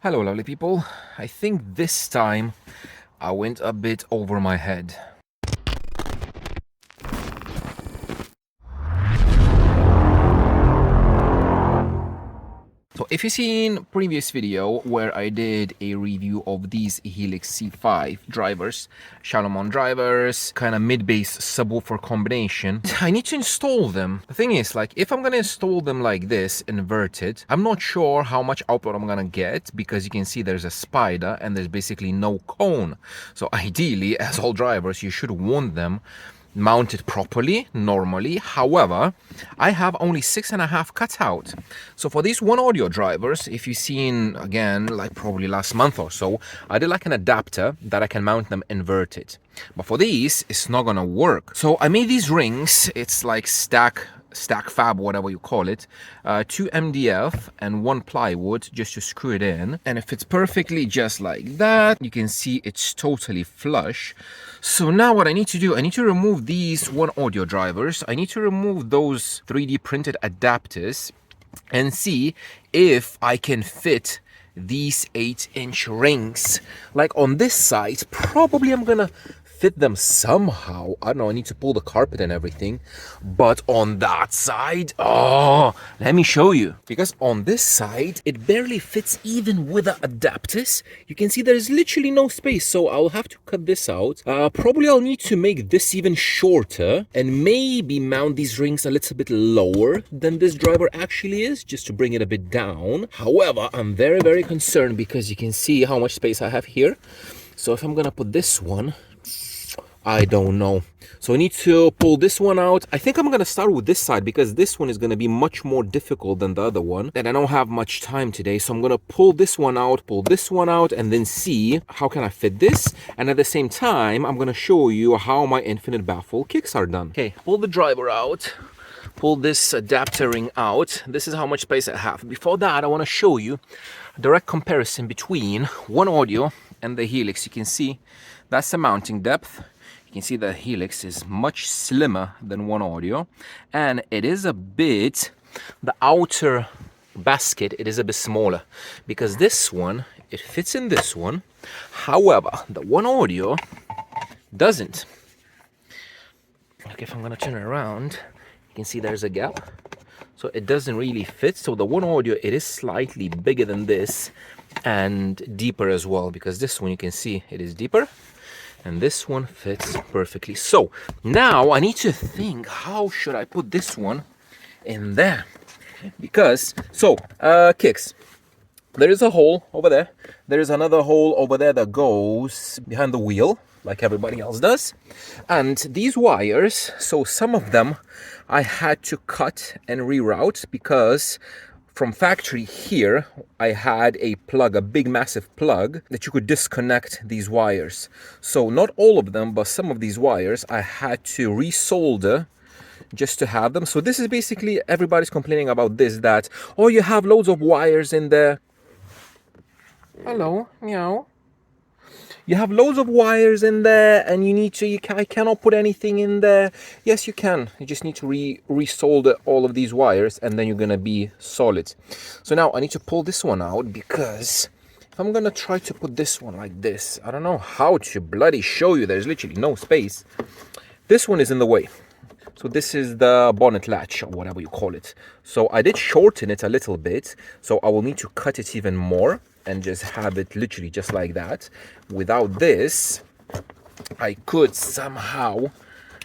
Hello, lovely people. I think this time I went a bit over my head. So if you've seen previous video where I did a review of these Helix C5 drivers, shallow mount drivers, kind of mid-bass subwoofer combination, I need to install them. The thing is, like, if I'm gonna install them like this, inverted, I'm not sure how much output I'm gonna get because you can see there's a spider and there's basically no cone. So ideally, as all drivers, you should want them mounted properly normally. However, I have only 6.5 cutout. So for these one audio drivers, if you've seen again, like probably last month or so, I did like an adapter that I can mount them inverted. But for these, it's not gonna work. So I made these rings. It's like stack fab, whatever you call it, 2 MDF and 1 plywood just to screw it in, and it fits perfectly just like that. You can see it's totally flush. So now what I need to do, I need to remove these one audio drivers, I need to remove those 3D printed adapters and see if I can fit these 8-inch rings. Like on this side, probably I'm gonna fit them somehow. I don't know, I need to pull the carpet and everything. But on that side, oh, let me show you. Because on this side, it barely fits even with the adapters. You can see there's literally no space, so I'll have to cut this out. Probably I'll need to make this even shorter and maybe mount these rings a little bit lower than this driver actually is, just to bring it a bit down. However, I'm very, very concerned because you can see how much space I have here. So if I'm gonna put this one, I don't know. So I need to pull this one out. I think I'm going to start with this side because this one is going to be much more difficult than the other one. And I don't have much time today. So I'm going to pull this one out, and then see how can I fit this. And at the same time, I'm going to show you how my infinite baffle kicks are done. Okay, pull the driver out. Pull this adapter ring out. This is how much space I have. Before that, I want to show you a direct comparison between one audio and the Helix. You can see that's the mounting depth. You can see the Helix is much slimmer than one audio, and it is a bit, the outer basket, it is a bit smaller because this one, it fits in this one. However, the one audio doesn't. Okay, if I'm gonna turn it around, you can see there's a gap. So it doesn't really fit. So the one audio, it is slightly bigger than this and deeper as well, because this one you can see it is deeper. And this one fits perfectly. So now I need to think, how should I put this one in there? Because, so, kicks. There is a hole over there. There is another hole over there that goes behind the wheel, like everybody else does. And these wires, so some of them I had to cut and reroute because from factory here, I had a plug, a big massive plug that you could disconnect these wires. So not all of them, but some of these wires I had to resolder just to have them. So this is basically, everybody's complaining about this, that, oh, you have loads of wires in there. Hello, meow. You have loads of wires in there and you need to, I cannot put anything in there. Yes, you can. You just need to resolder all of these wires and then you're going to be solid. So now I need to pull this one out because if I'm going to try to put this one like this, I don't know how to bloody show you. There's literally no space. This one is in the way. So this is the bonnet latch or whatever you call it. So I did shorten it a little bit. So I will need to cut it even more and just have it literally just like that. Without this, I could somehow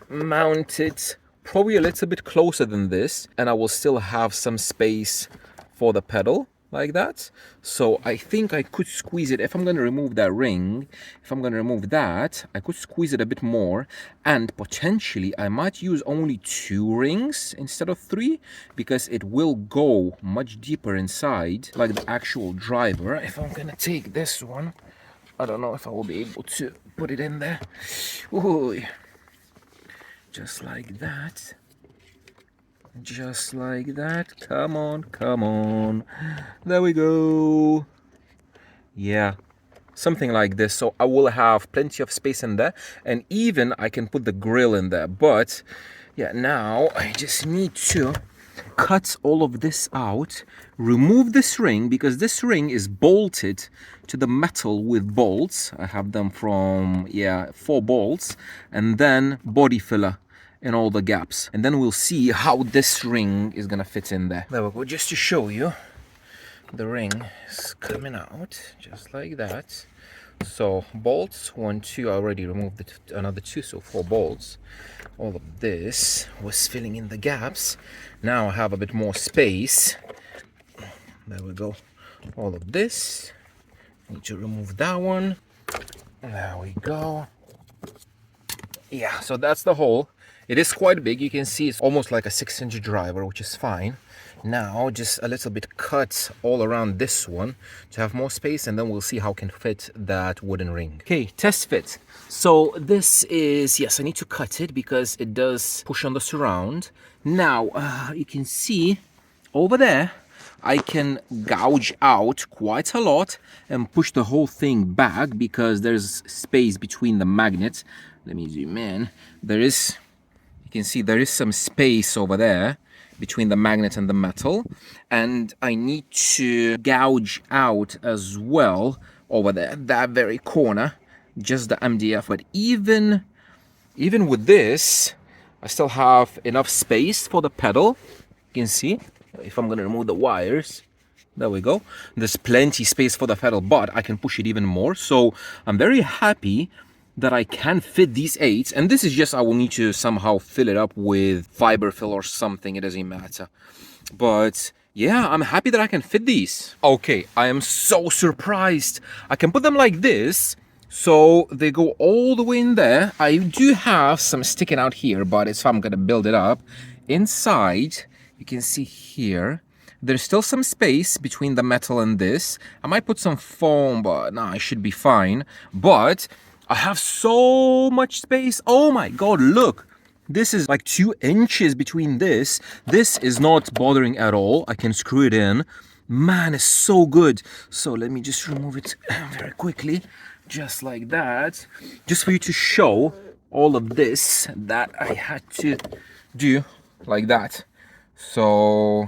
mount it probably a little bit closer than this, and I will still have some space for the pedal like that. So I think I could squeeze it. If I'm going to remove that ring, if I'm going to remove that, I could squeeze it a bit more, and potentially I might use only 2 rings instead of 3 because it will go much deeper inside like the actual driver. If I'm going to take this one, I don't know if I will be able to put it in there. Ooh, just like that. Just like that. Come on, come on. There we go. Yeah, something like this. So I will have plenty of space in there, and even I can put the grill in there. But yeah, now I just need to cut all of this out, remove this ring, because this ring is bolted to the metal with bolts. I have them from, 4 bolts, and then body filler in all the gaps. And then we'll see how this ring is gonna fit in there. There we go, just to show you. The ring is coming out just like that. So bolts 1, 2, I already removed another 2, so 4 bolts. All of this was filling in the gaps. Now I have a bit more space. There we go. All of this. Need to remove that one. There we go. Yeah, so that's the hole. It is quite big. You can see it's almost like a 6-inch driver, which is fine. Now just a little bit cut all around this one to have more space, and then we'll see how can fit that wooden ring. Okay, test fit. So this is, yes, I need to cut it because it does push on the surround. Now you can see over there I can gouge out quite a lot and push the whole thing back because there's space between the magnets. Let me zoom in. You can see there is some space over there between the magnet and the metal, and I need to gouge out as well over there, that very corner, just the MDF. But even with this, I still have enough space for the pedal. You can see, if I'm gonna remove the wires, there we go, there's plenty space for the pedal, but I can push it even more. So I'm very happy that I can fit these 8s, and this is just, I will need to somehow fill it up with fiber fill or something, it doesn't matter. But yeah, I'm happy that I can fit these. Okay, I am so surprised. I can put them like this, so they go all the way in there. I do have some sticking out here, but it's, I'm gonna build it up. Inside, you can see here, there's still some space between the metal and this. I might put some foam, but no, I should be fine. But I have so much space. Oh my God, look. This is like 2 inches between this. This is not bothering at all. I can screw it in. Man, it's so good. So let me just remove it very quickly, just like that. Just for you to show all of this that I had to do like that. So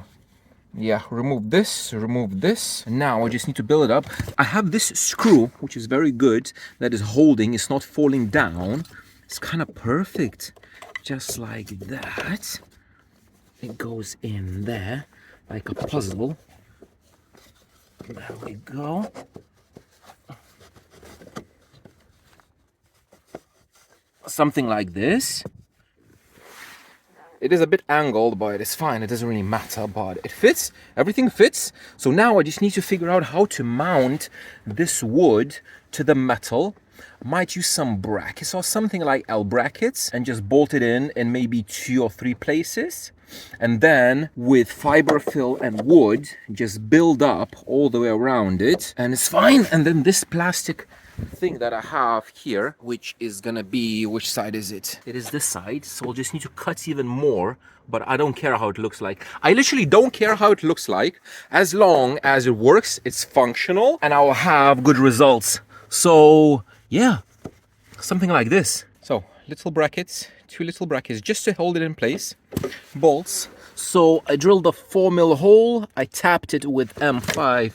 yeah, remove this. Now I just need to build it up. I have this screw, which is very good, that is holding, it's not falling down. It's kind of perfect, just like that. It goes in there like a puzzle. There we go. Something like this. It is a bit angled, but it's fine. It doesn't really matter, but it fits. Everything fits. So now I just need to figure out how to mount this wood to the metal. Might use some brackets or something like L brackets and just bolt it in maybe 2 or 3 places. And then with fiber fill and wood, just build up all the way around it, and it's fine. And then this plastic thing that I have here, which is gonna be, which side is it? It is this side, so we'll just need to cut even more, but I don't care how it looks like. I literally don't care how it looks like, as long as it works, it's functional, and I will have good results. So yeah, something like this. So little brackets, 2 little brackets just to hold it in place, bolts. So I drilled a 4mm hole, I tapped it with M5.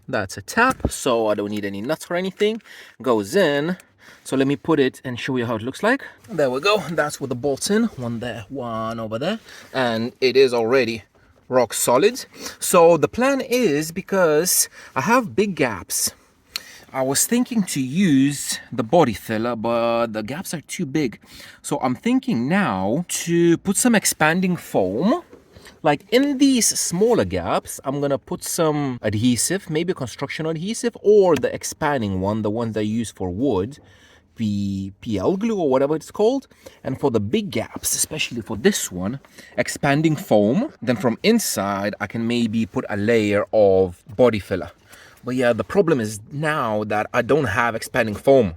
That's a tap, so I don't need any nuts or anything. Goes in. So let me put it and show you how it looks like. There we go. That's with the bolts in. One there, one over there. And it is already rock solid. So the plan is, because I have big gaps, I was thinking to use the body filler, but the gaps are too big. So I'm thinking now to put some expanding foam. Like in these smaller gaps, I'm gonna put some adhesive, maybe construction adhesive, or the expanding one, the one that I use for wood, PL glue or whatever it's called. And for the big gaps, especially for this one, expanding foam. Then from inside, I can maybe put a layer of body filler. But yeah, the problem is now that I don't have expanding foam.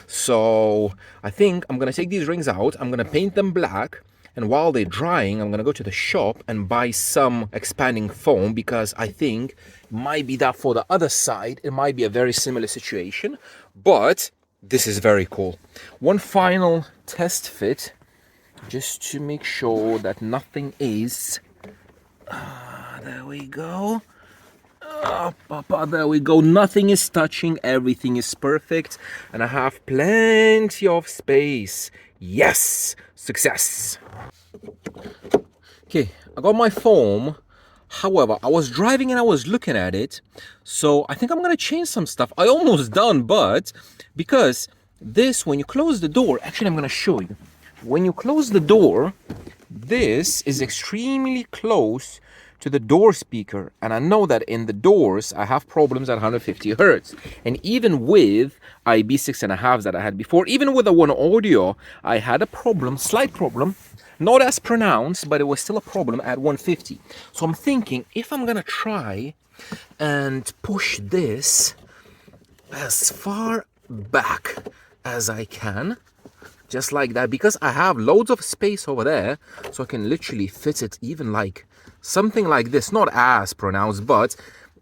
So I think I'm gonna take these rings out, I'm gonna paint them black. And while they're drying, I'm going to go to the shop and buy some expanding foam, because I think it might be that for the other side, it might be a very similar situation. But this is very cool. One final test fit just to make sure that nothing is. There we go. There we go. Nothing is touching. Everything is perfect. And I have plenty of space. Yes! Success! Okay, I got my foam. However, I was driving and I was looking at it. So I think I'm going to change some stuff. I almost done, but because this, when you close the door, actually I'm going to show you. When you close the door, this is extremely close to the door speaker, and I know that in the doors I have problems at 150 hertz, and even with IB6.5s that I had before, even with the One Audio, I had a problem, slight problem, not as pronounced, but it was still a problem at 150. So I'm thinking, if I'm gonna try and push this as far back as I can, just like that, because I have loads of space over there, so I can literally fit it even like something like this, not as pronounced, but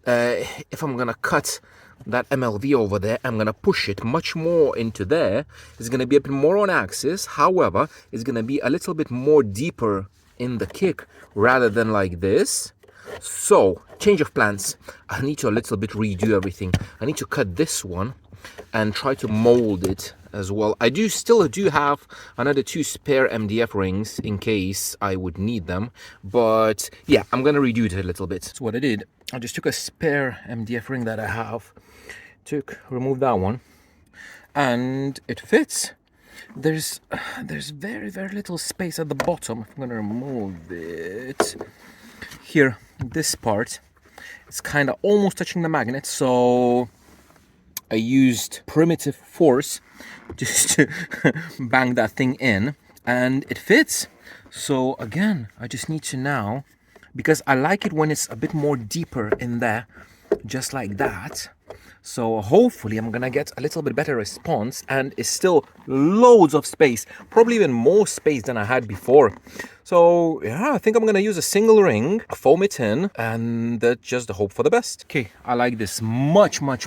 if I'm gonna cut that MLV over there, I'm gonna push it much more into there. It's gonna be a bit more on axis, however, it's gonna be a little bit more deeper in the kick rather than like this. So, change of plans. I need to a little bit redo everything. I need to cut this one and try to mold it as well. I still do have another 2 spare MDF rings in case I would need them, but yeah, I'm gonna redo it a little bit. So what I did, I just took a spare MDF ring that I have, removed that one, and it fits. There's very little space at the bottom. I'm gonna remove it here. This part, it's kind of almost touching the magnet, so I used primitive force just to bang that thing in, and it fits. So again, I just need to now, because I like it when it's a bit more deeper in there, just like that. So hopefully I'm gonna get a little bit better response, and it's still loads of space, probably even more space than I had before. So yeah, I think I'm gonna use a single ring, foam it in, and just hope for the best. Okay, I like this much more.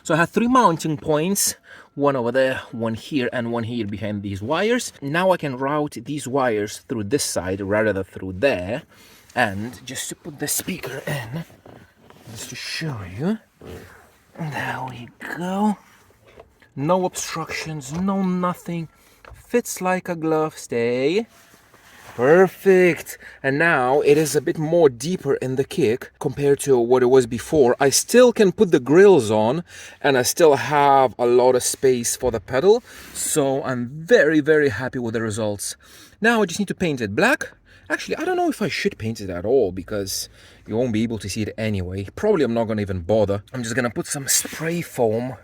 So I had 3 mounting points, one over there, one here, and one here behind these wires. Now I can route these wires through this side rather than through there. And just to put the speaker in, just to show you, there we go. No obstructions, no nothing. Fits like a glove. Stay. Perfect. And now it is a bit more deeper in the kick compared to what it was before. I still can put the grills on, and I still have a lot of space for the pedal. So I'm very happy with the results. Now I just need to paint it black. Actually, I don't know if I should paint it at all, because you won't be able to see it anyway. Probably I'm not going to even bother. I'm just going to put some spray foam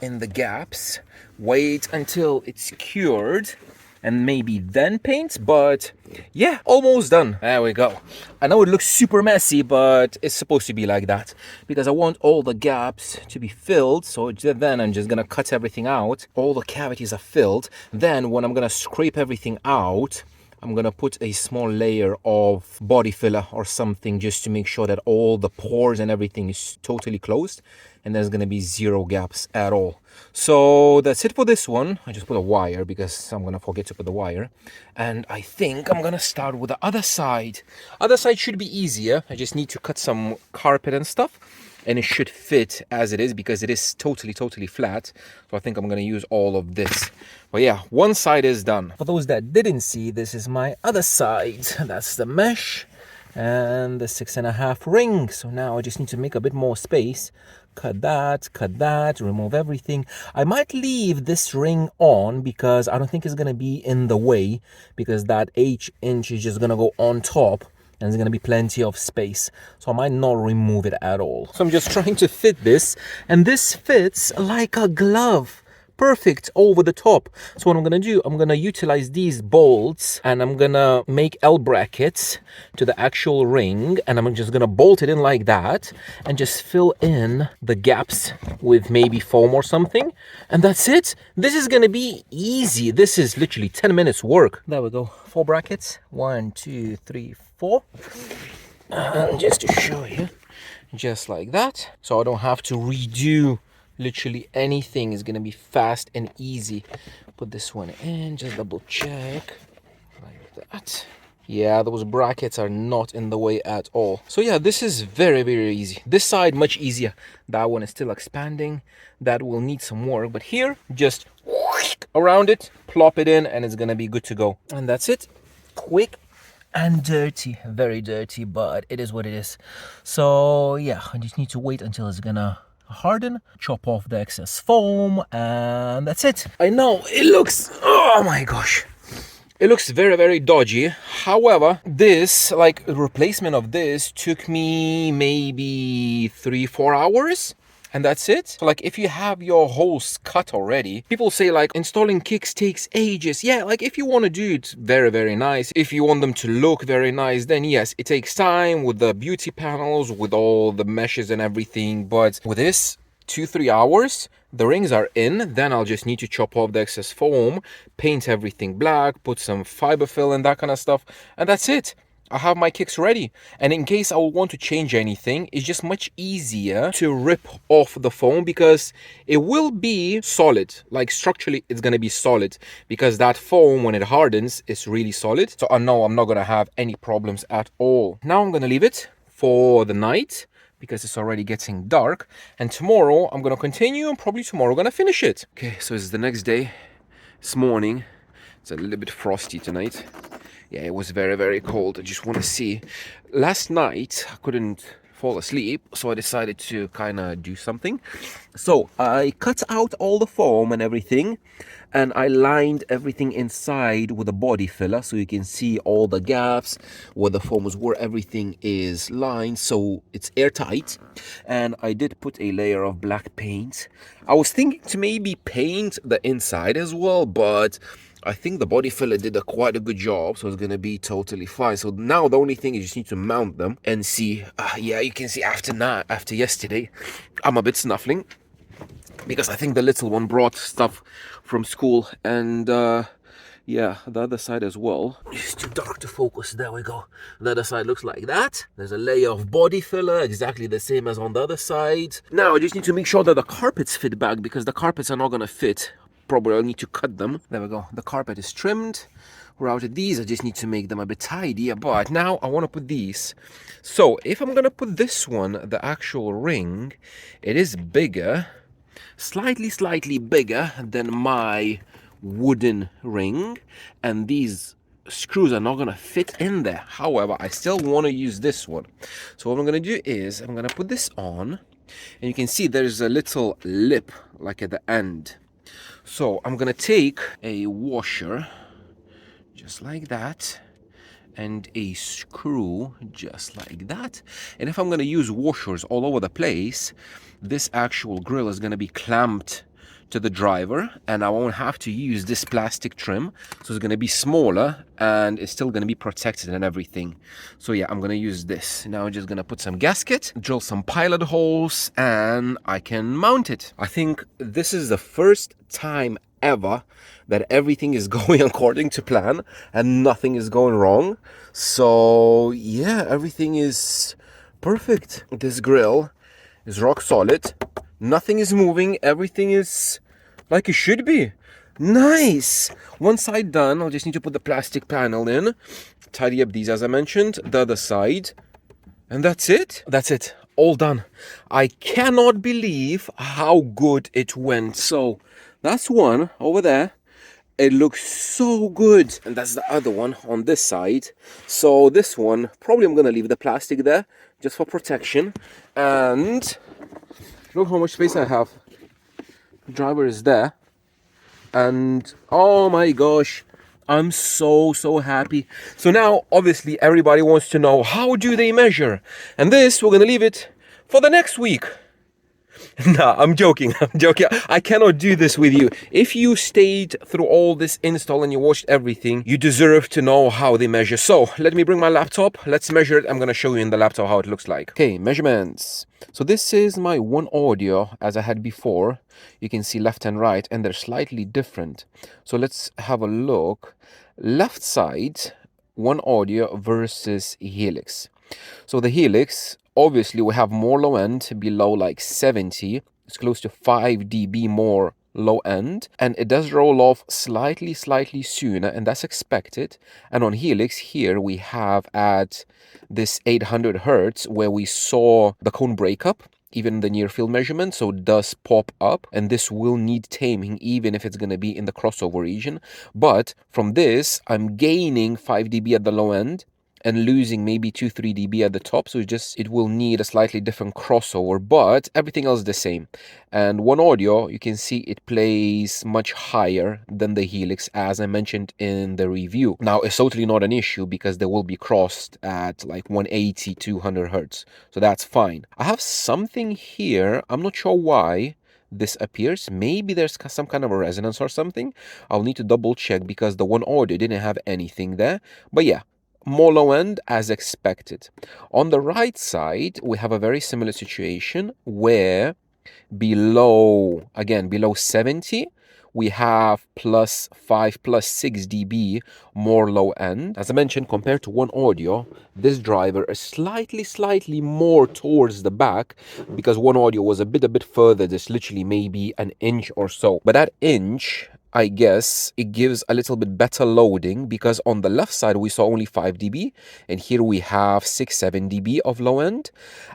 in the gaps, wait until it's cured, and maybe then paint. But yeah, almost done. There we go. I know it looks super messy, but it's supposed to be like that, because I want all the gaps to be filled. So then I'm just going to cut everything out. All the cavities are filled. Then when I'm going to scrape everything out, I'm gonna put a small layer of body filler or something, just to make sure that all the pores and everything is totally closed, and there's gonna be 0 gaps at all. So that's it for this one. I just put a wire because I'm gonna forget to put the wire. And I think I'm gonna start with the other side. Other side should be easier. I just need to cut some carpet and stuff, and it should fit as it is, because it is totally flat. So I think I'm gonna use all of this. But yeah, one side is done. For those that didn't see, this is my other side. That's the mesh and the 6.5 ring. So now I just need to make a bit more space. Cut that, remove everything. I might leave this ring on because I don't think it's gonna be in the way, because that H-inch is just gonna go on top, and there's gonna be plenty of space, so I might not remove it at all. So I'm just trying to fit this, and this fits like a glove. Perfect over the top. So what I'm gonna do, I'm gonna utilize these bolts, and I'm gonna make L brackets to the actual ring, and I'm just gonna bolt it in like that, and just fill in the gaps with maybe foam or something, and that's it. This is gonna be easy. This is literally 10 minutes work. There we go. 4 brackets. 1, 2, 3, 4. And just to show you, just like that, so I don't have to redo literally anything. Is gonna be fast and easy. Put this one in, just double check. that. Yeah, those brackets are not in the way at all. So yeah, this is very, very easy. This side much easier. That one is still expanding. That will need some work, but here just around it, plop it in, and it's gonna be good to go. And that's it. Quick and dirty, very dirty, but it is what it is. So yeah, I just need to wait until it's gonna harden, chop off the excess foam, and that's it. I know it looks, oh my gosh, it looks very, very dodgy. However, this, like, replacement of this took me maybe 3-4 hours. And that's it. So like, if you have your holes cut already, people say like installing kicks takes ages. Yeah, like if you want to do it very, very nice, if you want them to look very nice, then yes, it takes time with the beauty panels, with all the meshes and everything. But with this, 2-3 hours, the rings are in. Then I'll just need to chop off the excess foam, paint everything black, put some fiber fill and that kind of stuff, and that's it. I have my kicks ready, and in case I will want to change anything, it's just much easier to rip off the foam because it will be solid. Like structurally, it's going to be solid because that foam, when it hardens, is really solid. So I know I'm not going to have any problems at all. Now I'm going to leave it for the night because it's already getting dark, and tomorrow I'm going to continue, and probably tomorrow I'm going to finish it. Okay, so it's the next day. It's morning. It's a little bit frosty tonight. Yeah, it was very, very cold. I just want to see. Last night, I couldn't fall asleep, so I decided to kind of do something. So I cut out all the foam and everything, and I lined everything inside with a body filler, so you can see all the gaps where the foam is, where everything is lined, so it's airtight. And I did put a layer of black paint. I was thinking to maybe paint the inside as well, but I think the body filler did quite a good job, so it's going to be totally fine. So now the only thing is you just need to mount them and see. Yeah, you can see after yesterday, I'm a bit snuffling because I think the little one brought stuff from school, and yeah, the other side as well. It's too dark to focus. There we go. The other side looks like that. There's a layer of body filler, exactly the same as on the other side. Now I just need to make sure that the carpets fit back, because the carpets are not going to fit. Probably I'll need to cut them. There we go. The carpet is trimmed. Routed these. I just need to make them a bit tidier. But now I want to put these. So if I'm going to put this one, the actual ring, it is bigger. Slightly bigger than my wooden ring. And these screws are not going to fit in there. However, I still want to use this one. So what I'm going to do is I'm going to put this on. And you can see there's a little lip like at the end. So I'm gonna take a washer just like that and a screw just like that. And if I'm gonna use washers all over the place, this actual grill is gonna be clamped to the driver, and I won't have to use this plastic trim, so it's going to be smaller and it's still going to be protected and everything. So yeah, I'm going to use this. Now I'm just going to put some gasket, drill some pilot holes, and I can mount it. I think this is the first time ever that everything is going according to plan and nothing is going wrong. So yeah, everything is perfect. This grill is rock solid. Nothing is moving. Everything is like it should be. Nice. One side done. I'll just need to put the plastic panel in, tidy up these as I mentioned, the other side, and that's it. That's it. All done. I cannot believe how good it went. So that's one over there. It looks so good. And that's the other one on this side. So this one, probably I'm going to leave the plastic there just for protection. And look how much space I have. The driver is there. And oh my gosh, I'm so happy. So now, obviously, everybody wants to know, how do they measure? And this, we're going to leave it for the next week. Nah, I'm joking. I cannot do this with you. If you stayed through all this install and you watched everything, you deserve to know how they measure. So let me bring my laptop. Let's measure it. I'm going to show you in the laptop how it looks like. Okay, measurements. So this is my one audio as I had before. You can see left and right, and they're slightly different. So let's have a look. Left side, one audio versus Helix. So the Helix, obviously we have more low end, below like 70. It's close to 5 dB more low end, and it does roll off slightly sooner, and that's expected. And on Helix here we have at this 800 hertz where we saw the cone breakup, even the near field measurement, so it does pop up, and this will need taming even if it's going to be in the crossover region. But from this, I'm gaining 5 dB at the low end and losing maybe 2-3 dB at the top, so it will need a slightly different crossover, but everything else is the same. And One Audio, you can see it plays much higher than the Helix, as I mentioned in the review. Now, it's totally not an issue because they will be crossed at like 180, 200 hertz, so that's fine. I have something here, I'm not sure why this appears. Maybe there's some kind of a resonance or something. I'll need to double check because the One Audio didn't have anything there. But yeah, more low end as expected. On the right side, we have a very similar situation where below 70, we have plus 5, plus 6 dB more low end. As I mentioned, compared to One Audio, this driver is slightly more towards the back because One Audio was a bit further, just literally maybe an inch or so. But that inch, I guess it gives a little bit better loading because on the left side we saw only 5 dB and here we have 6-7 dB of low end.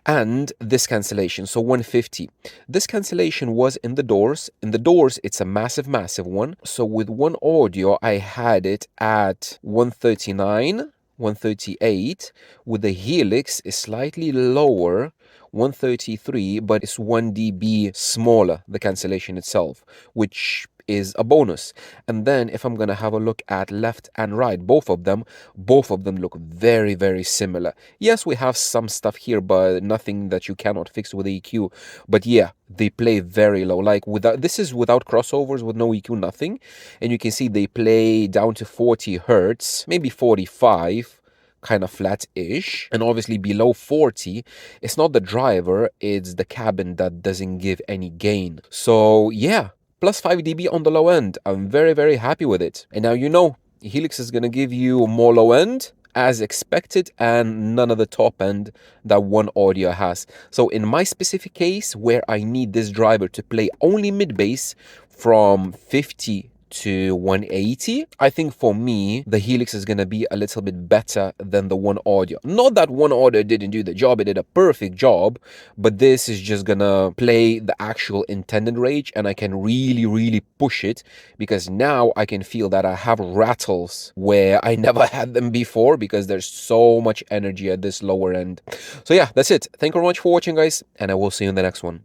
And this cancellation, so 150. This cancellation was in the doors. In the doors, it's a massive one. So with One Audio, I had it at 139, 138. With the Helix, is slightly lower, 133, but it's 1 dB smaller, the cancellation itself, which is a bonus. And then if I'm gonna have a look at left and right, both of them look very similar. Yes, we have some stuff here, but nothing that you cannot fix with EQ. But yeah, they play very low. Like this is without crossovers, with no EQ, nothing. And you can see they play down to 40 hertz, maybe 45, kind of flat-ish. And obviously below 40, it's not the driver, it's the cabin that doesn't give any gain. So yeah, plus 5 dB on the low end. I'm very happy with it. And now you know, Helix is going to give you more low end as expected and none of the top end that One Audio has. So in my specific case, where I need this driver to play only mid-bass from 50 to 180, I think for me the Helix is gonna be a little bit better than the One Audio. Not that One Audio didn't do the job, it did a perfect job, but this is just gonna play the actual intended range and I can really push it because now I can feel that I have rattles where I never had them before because there's so much energy at this lower end. So yeah, that's it. Thank you very much for watching, guys, and I will see you in the next one.